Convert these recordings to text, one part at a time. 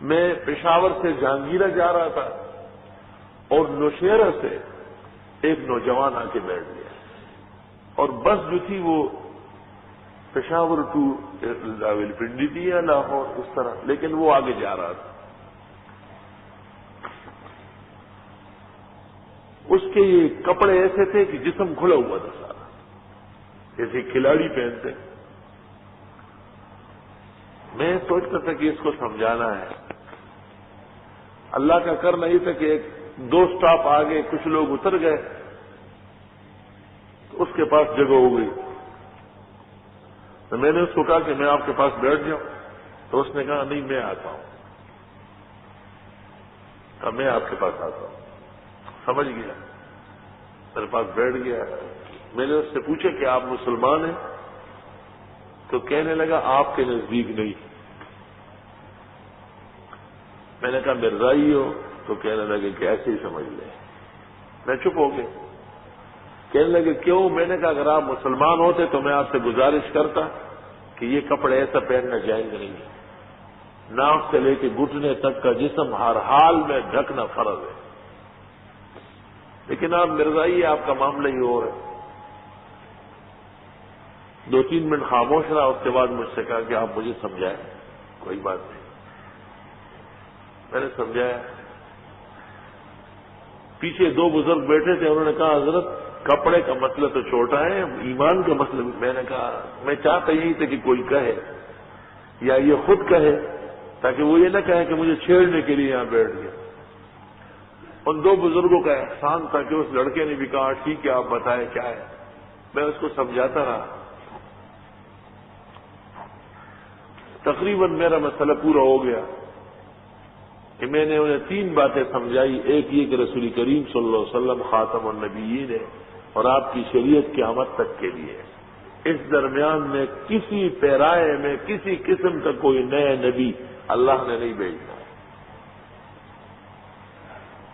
میں پشاور سے جہانگیرہ جا رہا تھا اور نوشہرہ سے ایک نوجوان آ کے بیٹھ گیا اور بس جو تھی وہ پشاور ٹو راولپنڈی تھی یا لاہور اس طرح، لیکن وہ آگے جا رہا تھا۔ اس کے یہ کپڑے ایسے تھے کہ جسم کھلا ہوا تھا سارا، جیسے کھلاڑی پہنتے۔ میں سوچتا تھا کہ اس کو سمجھانا ہے۔ اللہ کا کرنا یہ تھا کہ ایک دو سٹاپ آگے کچھ لوگ اتر گئے تو اس کے پاس جگہ ہو گئی، تو میں نے اس کو کہا کہ میں آپ کے پاس بیٹھ جاؤں، تو اس نے کہا نہیں میں آتا ہوں۔ کہا میں آپ کے پاس آتا ہوں۔ سمجھ گیا، میرے پاس بیٹھ گیا۔ میں نے اس سے پوچھا کہ آپ مسلمان ہیں؟ تو کہنے لگا آپ کے نزدیک نہیں۔ میں نے کہا مرزائی ہو؟ تو کہنے لگے کہ ایسے ہی سمجھ لیں۔ میں چپ ہو گیا۔ کہنے لگے کیوں؟ میں نے کہا اگر آپ مسلمان ہوتے تو میں آپ سے گزارش کرتا کہ یہ کپڑے ایسا پہننا جائز نہیں ہے، ناک سے لے کے گھٹنے تک کا جسم ہر حال میں ڈھکنا فرض ہے، لیکن آپ مرزائی، آپ کا معاملہ ہی اور ہے۔ 2-3 منٹ خاموش رہا، اس کے بعد مجھ سے کہا کہ آپ مجھے سمجھائیں۔ کوئی بات نہیں، میں نے سمجھایا۔ پیچھے 2 بزرگ بیٹھے تھے، انہوں نے کہا حضرت کپڑے کا مسئلہ تو چھوٹا ہے، ایمان کا مسئلہ۔ میں نے کہا میں چاہتا یہی تھا کہ کوئی کہے یا یہ خود کہے تاکہ وہ یہ نہ کہے کہ مجھے چھیڑنے کے لیے یہاں بیٹھ گیا۔ ان 2 بزرگوں کا احسان تھا کہ اس لڑکے نے بھی کہا ٹھیک ہے آپ بتائیں کیا ہے۔ میں اس کو سمجھاتا رہا، تقریباً میرا مسئلہ پورا ہو گیا کہ میں نے انہیں 3 باتیں سمجھائی۔ ایک یہ کہ رسول کریم صلی اللہ علیہ وسلم خاتم النبیین ہے اور آپ کی شریعت قیامت تک کے لیے ہے، اس درمیان میں کسی پیرائے میں کسی قسم کا کوئی نئے نبی اللہ نے نہیں بھیجا،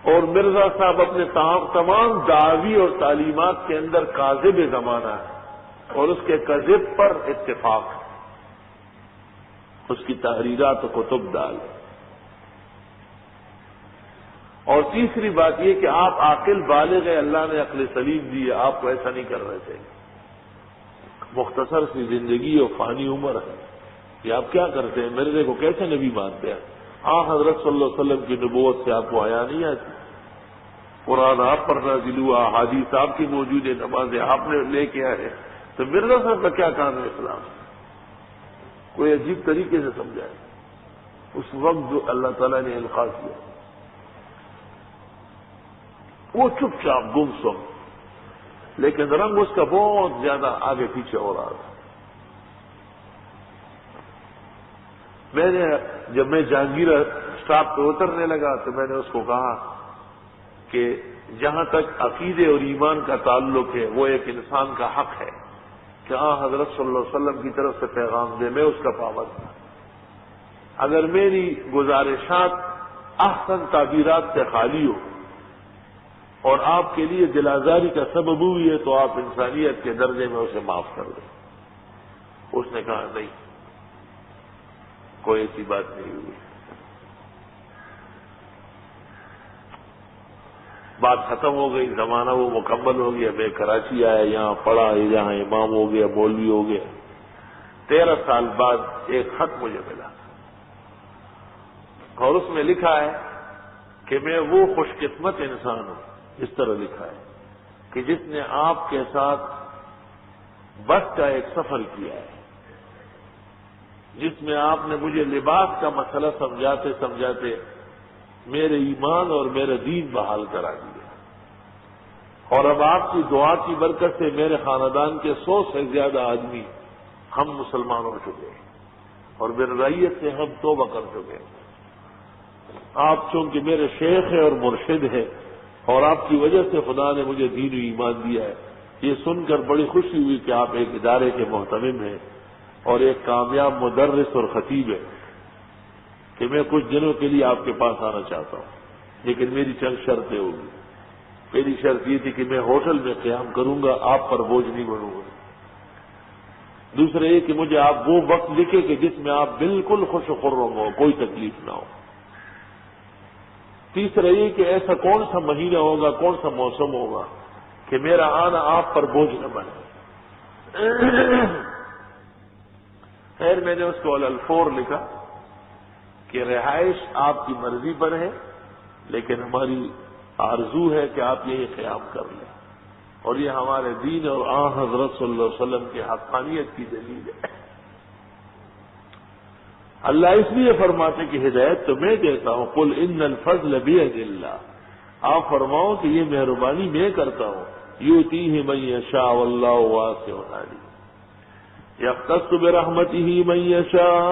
اور مرزا صاحب اپنے تمام دعوی اور تعلیمات کے اندر کاذب زمانہ ہے اور اس کے کذب پر اتفاق ہے، اس کی تحریرات و کتب ڈال۔ اور تیسری بات یہ کہ آپ عاقل بالغ ہیں، اللہ نے عقل سلیم دی ہے، آپ کو ایسا نہیں کرنا چاہیے۔ مختصر سی زندگی اور فانی عمر ہے، یہ آپ کیا کرتے ہیں؟ مرزے کو کیسے نبی مانتے ہیں؟ حضرت صلی اللہ علیہ وسلم کی نبوت سے آپ کو آیا نہیں آتی، قرآن آپ پر نازل ہوا، احادیث آپ کی موجود ہے، نمازیں آپ نے لے کے آئے، تو مرزا صاحب کا کیا کام ہے اسلام؟ کوئی عجیب طریقے سے سمجھائے اس وقت جو اللہ تعالیٰ نے القاء کیا، وہ چپ چاپ گم سم، لیکن رنگ اس کا بہت زیادہ آگے پیچھے ہو رہا تھا۔ جب میں جہانگیرہ اسٹاپ پہ اترنے لگا تو میں نے اس کو کہا کہ جہاں تک عقیدے اور ایمان کا تعلق ہے وہ ایک انسان کا حق ہے کہ حضرت صلی اللہ علیہ وسلم کی طرف سے پیغام دے، میں اس کا پابند ہوں۔ اگر میری گزارشات احسن تعبیرات سے خالی ہو اور آپ کے لیے دل آزاری کا سبب ہوئی ہے تو آپ انسانیت کے درجے میں اسے معاف کر دیں۔ اس نے کہا نہیں، کوئی ایسی بات نہیں ہوئی۔ بات ختم ہو گئی، زمانہ وہ مکمل ہو گیا، میں کراچی آیا، یہاں پڑھا، یہاں امام ہو گیا، مولوی ہو گیا۔ 13 سال بعد ایک خط مجھے ملا اور اس میں لکھا ہے کہ میں وہ خوش قسمت انسان ہوں، اس طرح لکھا ہے کہ جس نے آپ کے ساتھ بس کا ایک سفر کیا ہے، جس میں آپ نے مجھے لباس کا مسئلہ سمجھاتے سمجھاتے میرے ایمان اور میرا دین بحال کرا دیا، اور اب آپ کی دعا کی برکت سے میرے خاندان کے 100 سے زیادہ آدمی ہم مسلمان ہو چکے ہیں اور مرزائیت سے ہم توبہ کر چکے ہیں۔ آپ چونکہ میرے شیخ ہیں اور مرشد ہیں اور آپ کی وجہ سے خدا نے مجھے دین و ایمان دیا ہے، یہ سن کر بڑی خوشی ہوئی کہ آپ ایک ادارے کے محتمم ہیں اور ایک کامیاب مدرس اور خطیب ہیں کہ میں کچھ دنوں کے لیے آپ کے پاس آنا چاہتا ہوں، لیکن میری چند شرطیں ہوگی۔ پہلی شرط یہ تھی کہ میں ہوٹل میں قیام کروں گا، آپ پر بوجھ نہیں بنوں گا۔ دوسرا یہ کہ مجھے آپ وہ وقت لکھیں کہ جس میں آپ بالکل خوش و خرم ہو، کوئی تکلیف نہ ہو۔ تیسرا یہ کہ ایسا کون سا مہینہ ہوگا، کون سا موسم ہوگا کہ میرا آنا آپ پر بوجھ نہ بنے۔ خیر میں نے اس کو الفور لکھا کہ رہائش آپ کی مرضی پر ہے، لیکن ہماری آرزو ہے کہ آپ یہی قیام کر لیں، اور یہ ہمارے دین اور آن حضرت صلی اللہ علیہ وسلم کی حقانیت کی دلیل ہے۔ اللہ اس لیے فرماتے کہ ہدایت تو میں دیتا ہوں، قل ان الفضل بید اللہ، آپ فرماؤ کہ یہ مہربانی میں کرتا ہوں، یؤتیہ من یشاء واللہ واسع علیم، یختص برحمتہ من یشاء،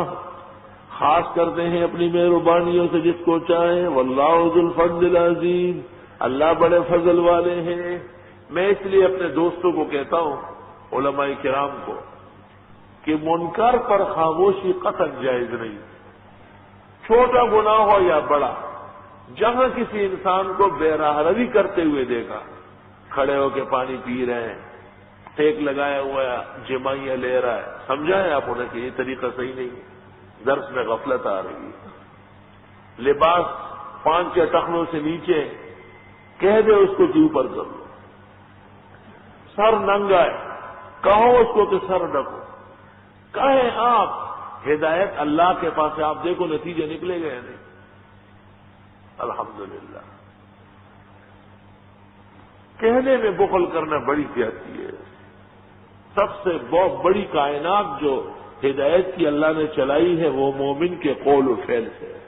خاص کرتے ہیں اپنی مہربانیوں سے جس کو چاہیں، واللہ ذو الفضل العظیم، اللہ بڑے فضل والے ہیں۔ میں اس لیے اپنے دوستوں کو کہتا ہوں، علماء کرام کو، کہ منکر پر خاموشی قطعا جائز نہیں، چھوٹا گناہ ہو یا بڑا۔ جہاں کسی انسان کو بے راہ روی کرتے ہوئے دیکھا، کھڑے ہو کے پانی پی رہے ہیں، ٹیک لگایا ہوا ہے، جمائیاں لے رہا ہے، سمجھائیں آپ انہیں کہ یہ طریقہ صحیح نہیں ہے، درس میں غفلت آ رہی ہے۔ لباس 5 ٹخنوں سے نیچے، کہہ دے اس کو کہ اوپر کر لو، سر ننگا ہے، کہو اس کو کہ سر ڈھکو، کہیں آپ ہدایت اللہ کے پاس ہے، آپ دیکھو نتیجے نکلے گئے نہیں، الحمدللہ۔ کہنے میں بخل کرنا بڑی زیادتی ہے۔ سب سے بہت بڑی کائنات جو ہدایت کی اللہ نے چلائی ہے وہ مومن کے قول و فعل سے ہے۔